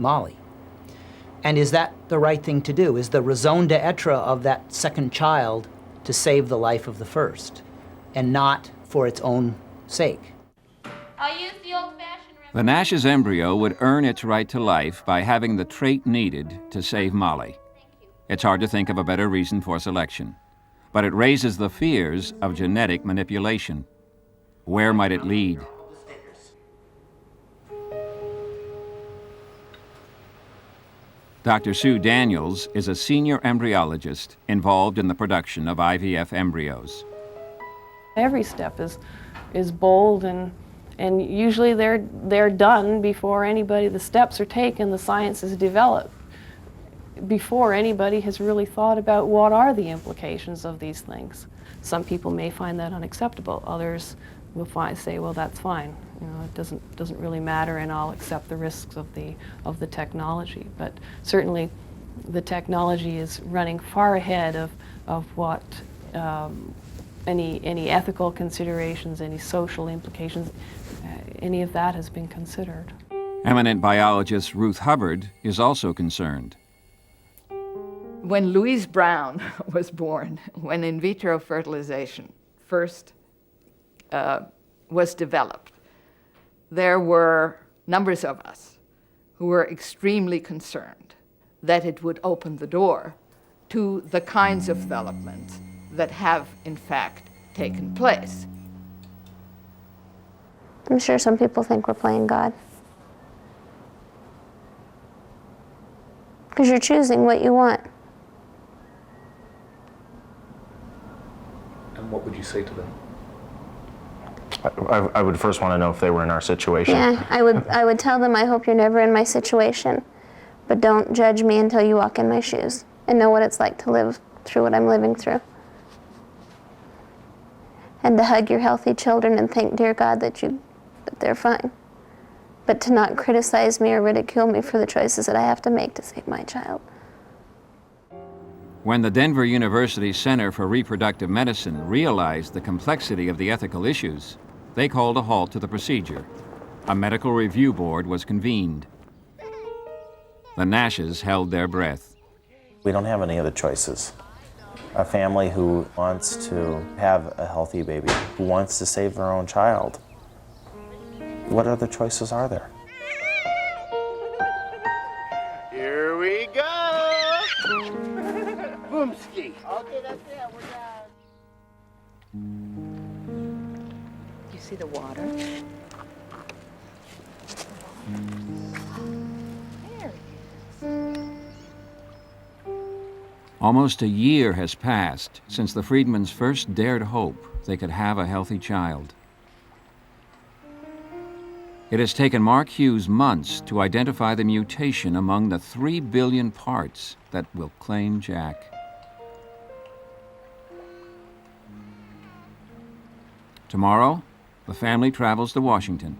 Molly. And is that the right thing to do? Is the raison d'etre of that second child to save the life of the first, and not for its own sake? I'll use the old-fashioned remedy. The Nash's embryo would earn its right to life by having the trait needed to save Molly. It's hard to think of a better reason for selection, but it raises the fears of genetic manipulation. Where might it lead? Dr. Sue Daniels is a senior embryologist involved in the production of IVF embryos. Every step is bold, and usually they're done before the steps are taken, the science is developed, before anybody has really thought about what are the implications of these things. Some people may find that unacceptable. Others will say, well, that's fine. You know, it doesn't really matter, and I'll accept the risks of the technology. But certainly, the technology is running far ahead of what any ethical considerations, any social implications, any of that has been considered. Eminent biologist Ruth Hubbard is also concerned. When Louise Brown was born, when in vitro fertilization first was developed, there were numbers of us who were extremely concerned that it would open the door to the kinds of developments that have, in fact, taken place. I'm sure some people think we're playing God. Because you're choosing what you want. And what would you say to them? I would first want to know if they were in our situation. Yeah, I would tell them, I hope you're never in my situation, but don't judge me until you walk in my shoes and know what it's like to live through what I'm living through. And to hug your healthy children and thank dear God that they're fine. But to not criticize me or ridicule me for the choices that I have to make to save my child. When the Denver University Center for Reproductive Medicine realized the complexity of the ethical issues, they called a halt to the procedure. A medical review board was convened. The Nashes held their breath. We don't have any other choices. A family who wants to have a healthy baby, who wants to save their own child, what other choices are there? Here we go! Boomski! Okay, that's it, we're done. You see the water? There it is. Almost a year has passed since the Friedmans first dared hope they could have a healthy child. It has taken Mark Hughes months to identify the mutation among the 3 billion parts that will claim Jack. Tomorrow, the family travels to Washington.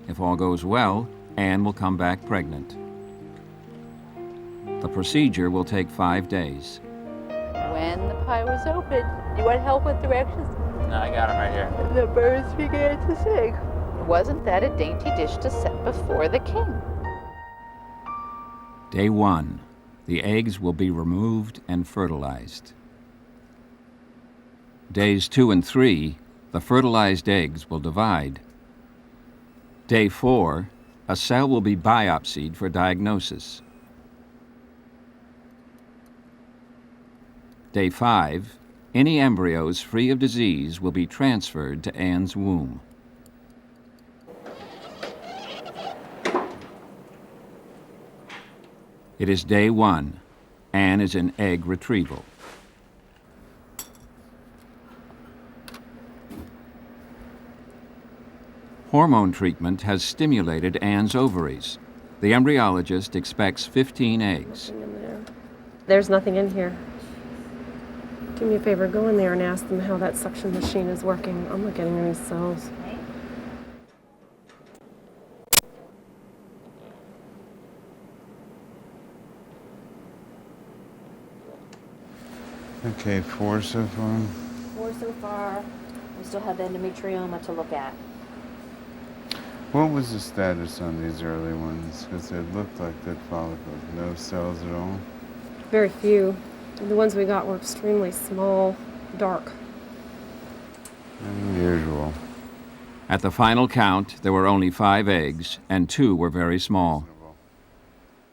If all goes well, Anne will come back pregnant. The procedure will take 5 days. When the pie was open, you want help with directions? No, I got him right here. The birds began to sing. Wasn't that a dainty dish to set before the king? Day 1, the eggs will be removed and fertilized. Days 2 and 3, the fertilized eggs will divide. Day 4, a cell will be biopsied for diagnosis. Day 5, any embryos free of disease will be transferred to Anne's womb. It is day 1. Anne is in egg retrieval. Hormone treatment has stimulated Anne's ovaries. The embryologist expects 15 eggs. There's nothing in here. Do me a favor, go in there and ask them how that suction machine is working. I'm not getting any cells. Okay, 4 so far. 4 so far. We still have endometrioma to look at. What was the status on these early ones? Because it looked like dead follicles, no cells at all. Very few. The ones we got were extremely small, dark. Unusual. At the final count, there were only 5 eggs, and 2 were very small.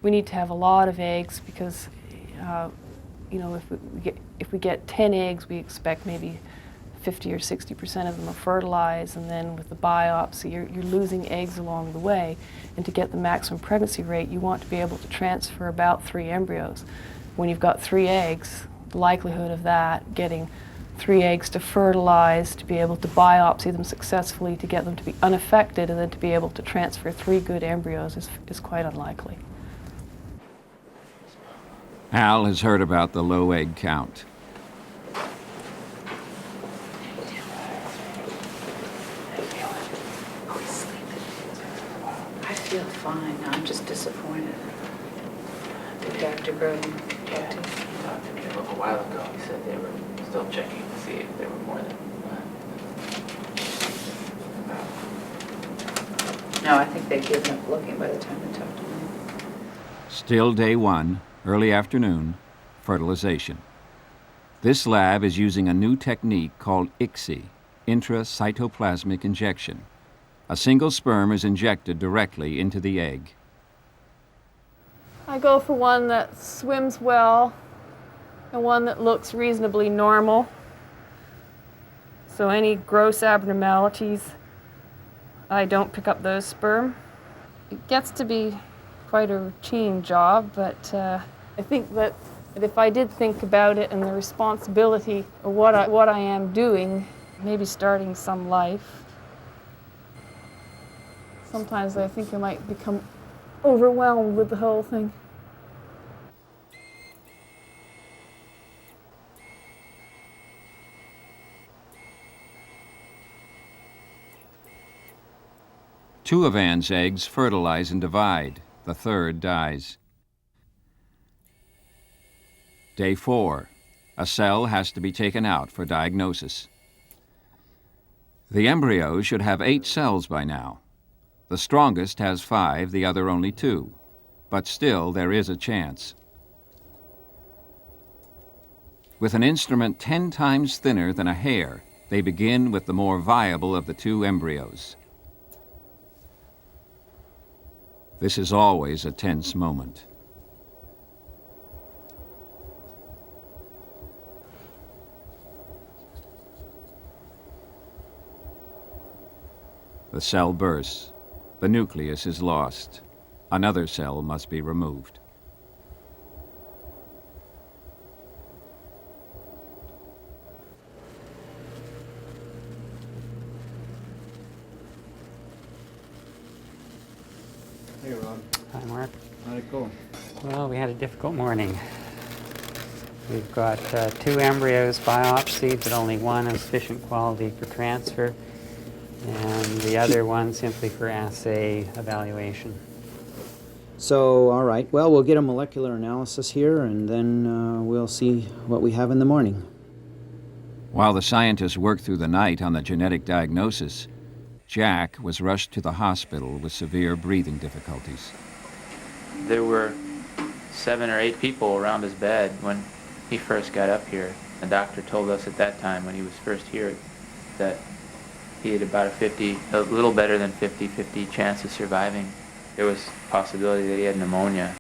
We need to have a lot of eggs because, if we get 10 eggs, we expect maybe 50 or 60% of them are fertilized, and then with the biopsy, you're losing eggs along the way. And to get the maximum pregnancy rate, you want to be able to transfer about 3 embryos. When you've got 3 eggs, the likelihood of that, getting 3 eggs to fertilize, to be able to biopsy them successfully, to get them to be unaffected, and then to be able to transfer 3 good embryos is quite unlikely. Al has heard about the low egg count. I feel fine. I'm just disappointed. Did Dr. Groden talk to you? He talked to me a little while ago. He said they were still checking to see if there were more than No, I think they'd given up looking by the time they talked to me. Still day 1, early afternoon, fertilization. This lab is using a new technique called ICSI, intracytoplasmic injection. A single sperm is injected directly into the egg. I go for one that swims well and one that looks reasonably normal. So any gross abnormalities, I don't pick up those sperm. It gets to be quite a routine job, but I think that if I did think about it and the responsibility of what I am doing, maybe starting some life, sometimes I think I might become overwhelmed with the whole thing. Two of Anne's eggs fertilize and divide. The third dies. Day 4. A cell has to be taken out for diagnosis. The embryo should have 8 cells by now. The strongest has 5, the other only 2. But still, there is a chance. With an instrument 10 times thinner than a hair, they begin with the more viable of the 2 embryos. This is always a tense moment. The cell bursts. The nucleus is lost. Another cell must be removed. Hey, Rob. Hi, Mark. How'd it go? Well, we had a difficult morning. We've got 2 embryos biopsied, but only one of sufficient quality for transfer, and the other one simply for assay evaluation. So, all right. Well, we'll get a molecular analysis here, and then we'll see what we have in the morning. While the scientists worked through the night on the genetic diagnosis, Jack was rushed to the hospital with severe breathing difficulties. There were 7 or 8 people around his bed when he first got up here. The doctor told us at that time when he was first here that he had about a little better than 50-50 chance of surviving. There was a possibility that he had pneumonia.